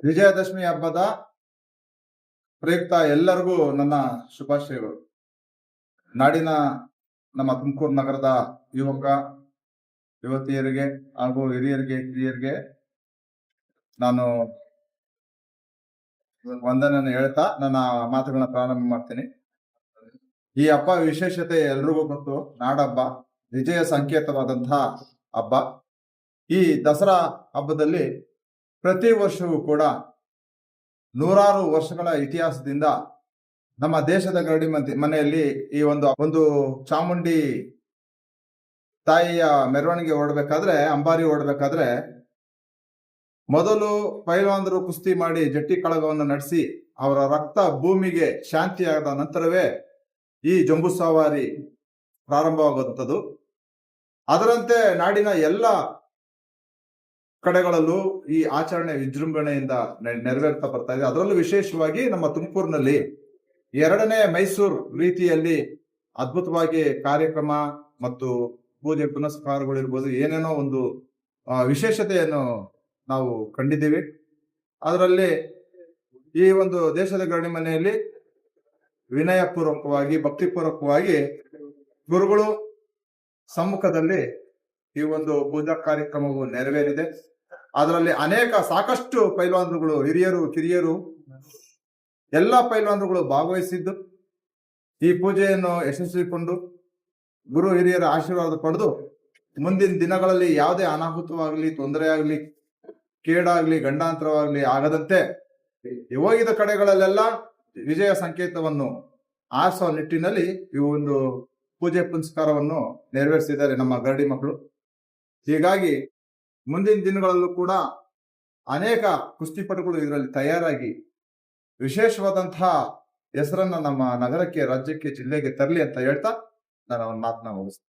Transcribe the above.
ವಿಜಯದಶಮಿ ಹಬ್ಬದ ಪ್ರಯುಕ್ತ ಎಲ್ಲರಿಗೂ ನನ್ನ ಶುಭಾಶಯಗಳು. ನಾಡಿನ ನಮ್ಮ ತುಮಕೂರು ನಗರದ ಯುವಕ ಯುವತಿಯರಿಗೆ ಹಾಗೂ ಹಿರಿಯರಿಗೆ ಕಿರಿಯರಿಗೆ ನಾನು ವಂದನೆಯನ್ನು ಹೇಳ್ತಾ ನನ್ನ ಮಾತುಗಳನ್ನ ಪ್ರಾರಂಭ ಮಾಡ್ತೀನಿ. ಈ ಹಬ್ಬ ವಿಶೇಷತೆ ಎಲ್ರಿಗೂ ಗೊತ್ತು. ನಾಡಹಬ್ಬ, ವಿಜಯ ಸಂಕೇತವಾದಂತಹ ಹಬ್ಬ. ಈ ದಸರಾ ಹಬ್ಬದಲ್ಲಿ ಪ್ರತಿ ವರ್ಷವೂ ಕೂಡ ನೂರಾರು ವರ್ಷಗಳ ಇತಿಹಾಸದಿಂದ ನಮ್ಮ ದೇಶದ ಗರಡಿ ಮನೆಯಲ್ಲಿ ಈ ಒಂದು ಚಾಮುಂಡಿ ತಾಯಿಯ ಮೆರವಣಿಗೆ ಓಡಬೇಕಾದ್ರೆ, ಅಂಬಾರಿ ಓಡಬೇಕಾದ್ರೆ ಮೊದಲು ಪೈಲ್ವಾನರು ಕುಸ್ತಿ ಮಾಡಿ ಜಟ್ಟಿ ಕಳಗವನ್ನು ನಡೆಸಿ ಅವರ ರಕ್ತ ಭೂಮಿಗೆ ಶಾಂತಿಯಾದ ನಂತರವೇ ಈ ಜಂಬೂ ಸವಾರಿ ಪ್ರಾರಂಭವಾಗುವಂಥದ್ದು. ಅದರಂತೆ ನಾಡಿನ ಎಲ್ಲ ಕಡೆಗಳಲ್ಲೂ ಈ ಆಚರಣೆ ವಿಜೃಂಭಣೆಯಿಂದ ನೆರವೇರ್ತಾ ಬರ್ತಾ ಇದೆ. ಅದರಲ್ಲೂ ವಿಶೇಷವಾಗಿ ನಮ್ಮ ತುಮಕೂರಿನಲ್ಲಿ 2ನೇ ಮೈಸೂರು ರೀತಿಯಲ್ಲಿ ಅದ್ಭುತವಾಗಿ ಕಾರ್ಯಕ್ರಮ ಮತ್ತು ಪೂಜೆ ಪುನಸ್ಕಾರಗಳಿರ್ಬೋದು, ಏನೇನೋ ಒಂದು ವಿಶೇಷತೆಯನ್ನು ನಾವು ಕಂಡಿದ್ದೀವಿ. ಅದರಲ್ಲಿ ಈ ಒಂದು ದೇಶದ ಗರಡಿ ಮನೆಯಲ್ಲಿ ವಿನಯಪೂರ್ವಕವಾಗಿ ಭಕ್ತಿಪೂರ್ವಕವಾಗಿ ಗುರುಗಳು ಸಮ್ಮುಖದಲ್ಲಿ ಈ ಒಂದು ಪೂಜಾ ಕಾರ್ಯಕ್ರಮವು ನೆರವೇರಿದೆ. ಅದರಲ್ಲಿ ಸಾಕಷ್ಟು ಪೈಲ್ವಾನರುಗಳು, ಹಿರಿಯರು ಕಿರಿಯರು ಎಲ್ಲ ಪೈಲ್ವಾನರುಗಳು ಭಾಗವಹಿಸಿದ್ದು ಈ ಪೂಜೆಯನ್ನು ಯಶಸ್ವಿಗೊಂಡು ಗುರು ಹಿರಿಯರ ಆಶೀರ್ವಾದ ಪಡೆದು ಮುಂದಿನ ದಿನಗಳಲ್ಲಿ ಯಾವುದೇ ಅನಾಹುತವಾಗಲಿ, ತೊಂದರೆ ಆಗಲಿ, ಕೇಡಾಗ್ಲಿ, ಗಂಡಾಂತರವಾಗ್ಲಿ ಆಗದಂತೆ ಹೋಗಿದ ಕಡೆಗಳಲ್ಲೆಲ್ಲ ವಿಜಯ ಸಂಕೇತವನ್ನು ಆರಿಸುವ ನಿಟ್ಟಿನಲ್ಲಿ ಈ ಒಂದು ಪೂಜೆ ಪುನಸ್ಕಾರವನ್ನು ನೆರವೇರಿಸಿದ್ದಾರೆ ನಮ್ಮ ಗರಡಿ ಮಕ್ಕಳು. ಹೀಗಾಗಿ ಮುಂದಿನ ದಿನಗಳಲ್ಲೂ ಕೂಡ ಅನೇಕ ಕುಸ್ತಿಪಟುಗಳು ಇದರಲ್ಲಿ ತಯಾರಾಗಿ ವಿಶೇಷವಾದಂತಹ ಹೆಸರನ್ನ ನಮ್ಮ ನಗರಕ್ಕೆ, ರಾಜ್ಯಕ್ಕೆ, ಜಿಲ್ಲೆಗೆ ತರಲಿ ಅಂತ ಹೇಳ್ತಾ ನಾನು ಮಾತನ್ನ ಮುಗಿಸ್ತೀನಿ.